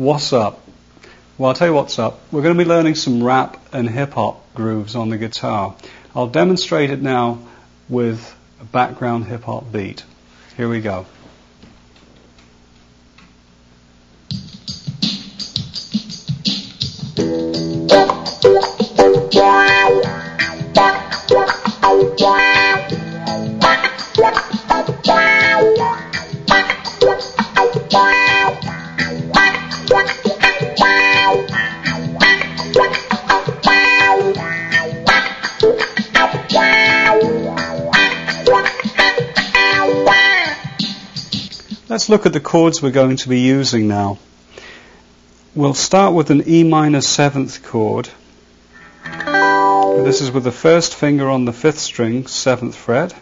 What's up? Well, I'll tell you what's up. We're going to be learning some rap and hip-hop grooves on the guitar. I'll demonstrate it now with a background hip-hop beat. Here we go. Let's look at the chords we're going to be using now. We'll start with an E minor 7th chord. This is with the first finger on the 5th string, 7th fret,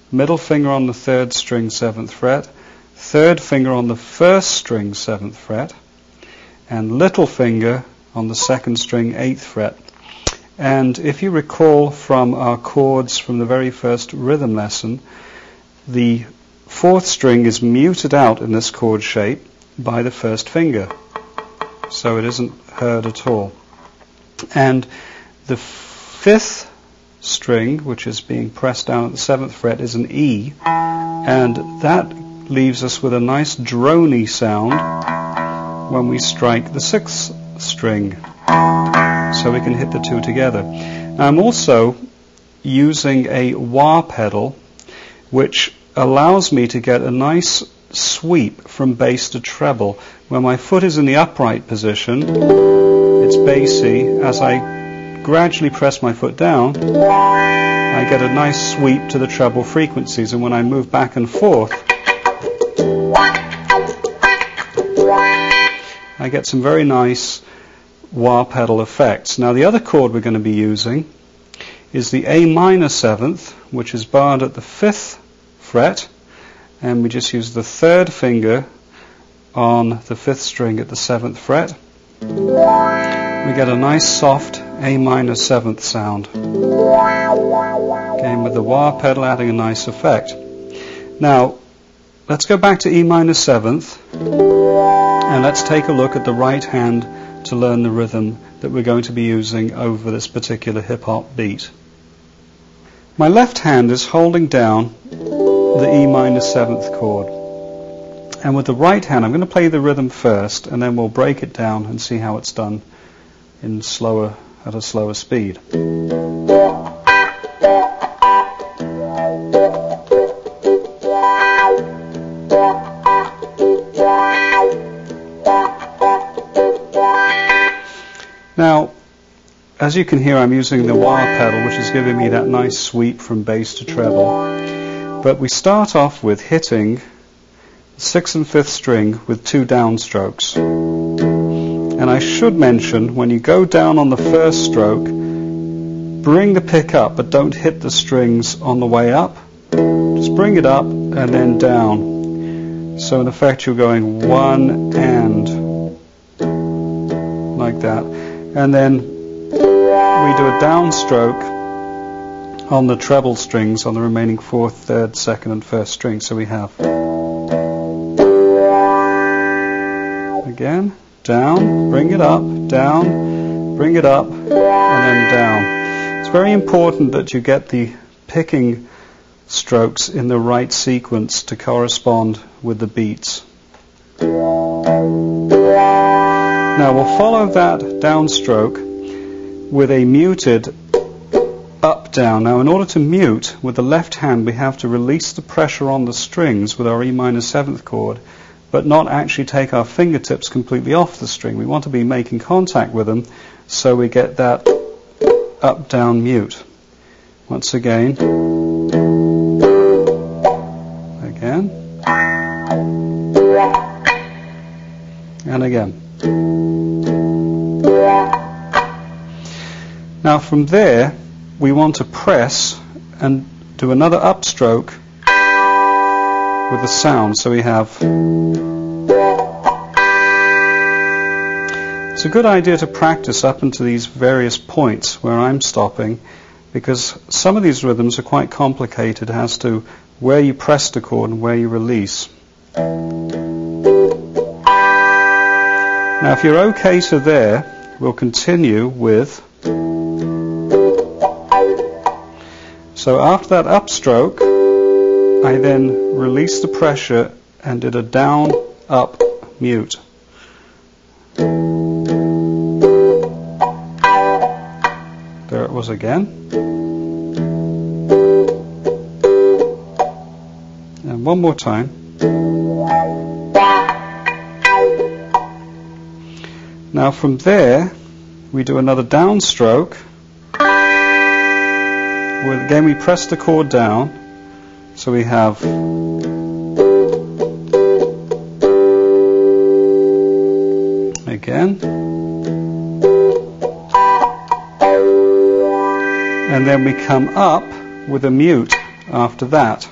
middle finger on the 3rd string, 7th fret, 3rd finger on the 1st string, 7th fret, and little finger on the 2nd string, 8th fret. And if you recall from our chords from the very first rhythm lesson, the 4th string is muted out in this chord shape by the 1st finger, so it isn't heard at all. And the 5th string, which is being pressed down at the 7th fret, is an E, and that leaves us with a nice drony sound when we strike the 6th string, so we can hit the two together. Now, I'm also using a wah pedal, which allows me to get a nice sweep from bass to treble. When my foot is in the upright position, it's bassy. As I gradually press my foot down, I get a nice sweep to the treble frequencies, and when I move back and forth, I get some very nice wah pedal effects. Now, the other chord we're going to be using is the A minor 7th, which is barred at the 5th fret, and we just use the 3rd finger on the 5th string at the 7th fret. We get a nice soft A minor 7th sound. Again, with the wah pedal adding a nice effect. Now, let's go back to E minor 7th, and let's take a look at the right hand to learn the rhythm that we're going to be using over this particular hip-hop beat. My left hand is holding down the E minor 7th chord, and with the right hand I'm going to play the rhythm first, and then we'll break it down and see how it's done in at a slower speed. Now, as you can hear, I'm using the wah pedal, which is giving me that nice sweep from bass to treble. But we start off with hitting the 6th and 5th string with 2 downstrokes. And I should mention, when you go down on the first stroke, bring the pick up, but don't hit the strings on the way up. Just bring it up and then down. So in effect you're going 1 and like that. And then we do a downstroke on the treble strings on the remaining 4th, 3rd, 2nd and 1st string. So we have again, down, bring it up, down, bring it up, and then down. It's very important that you get the picking strokes in the right sequence to correspond with the beats. Now we'll follow that downstroke with a muted up-down. Now, in order to mute, with the left hand we have to release the pressure on the strings with our E minor 7th chord, but not actually take our fingertips completely off the string. We want to be making contact with them, so we get that up-down mute. Once again. Again. And again. Now from there, we want to press and do another upstroke with the sound. So we have... It's a good idea to practice up into these various points where I'm stopping, because some of these rhythms are quite complicated as to where you press the chord and where you release. Now if you're okay to there, we'll continue with, so after that upstroke, I then released the pressure and did a down, up, mute. There it was again. And one more time. Now from there, we do another downstroke. Again, we press the chord down, so we have again, and then we come up with a mute after that.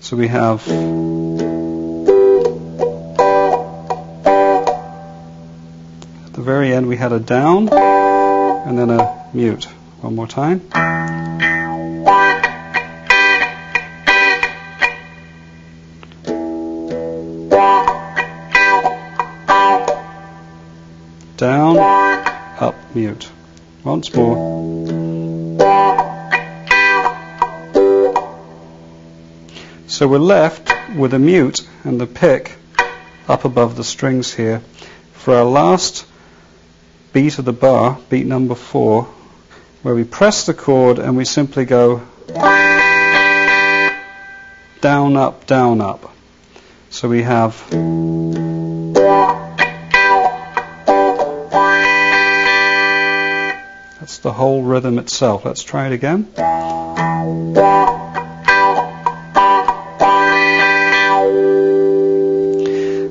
So we have at the very end we had a down and then a mute. One more time. Down, up, mute. Once more. So we're left with a mute and the pick up above the strings here. For our last beat of the bar, beat number 4, where we press the chord and we simply go down, up, down, up. So we have that's the whole rhythm itself. Let's try it again.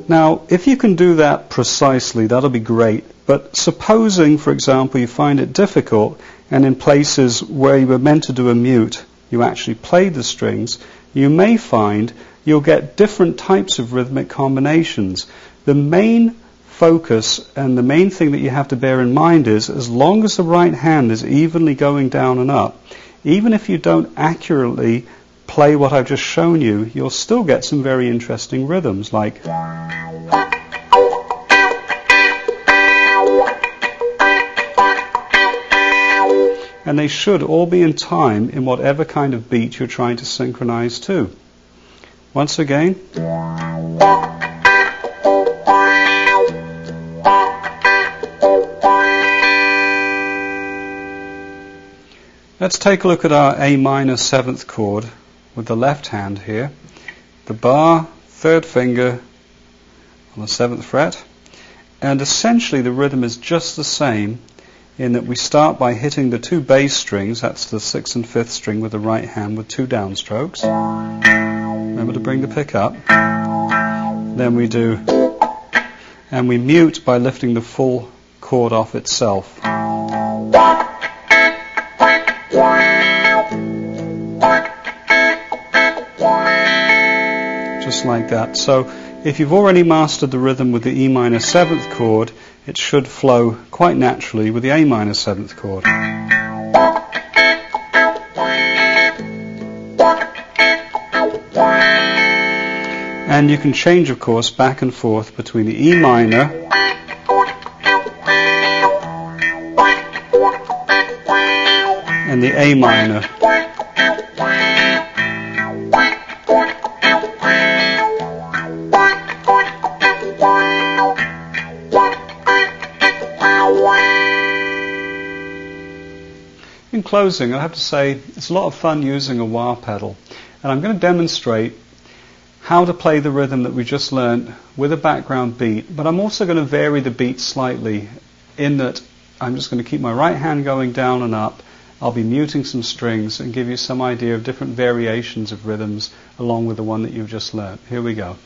Now, if you can do that precisely, that'll be great. But supposing, for example, you find it difficult, and in places where you were meant to do a mute, you actually played the strings, you may find you'll get different types of rhythmic combinations. The main focus and the main thing that you have to bear in mind is, as long as the right hand is evenly going down and up, even if you don't accurately play what I've just shown you, you'll still get some very interesting rhythms like and they should all be in time in whatever kind of beat you're trying to synchronize to. Once again. Let's take a look at our A minor 7th chord with the left hand here. The bar, 3rd finger on the 7th fret. And essentially the rhythm is just the same in that we start by hitting the 2 bass strings, that's the 6th and 5th string with the right hand with 2 downstrokes. Remember to bring the pick up. Then we do, and we mute by lifting the full chord off itself. Just like that. So if you've already mastered the rhythm with the E minor 7th chord, it should flow quite naturally with the A minor 7th chord. And you can change, of course, back and forth between the E minor and the A minor. In closing, I have to say it's a lot of fun using a wah pedal, and I'm going to demonstrate how to play the rhythm that we just learned with a background beat, but I'm also going to vary the beat slightly in that I'm just going to keep my right hand going down and up. I'll be muting some strings and give you some idea of different variations of rhythms along with the one that you've just learned. Here we go.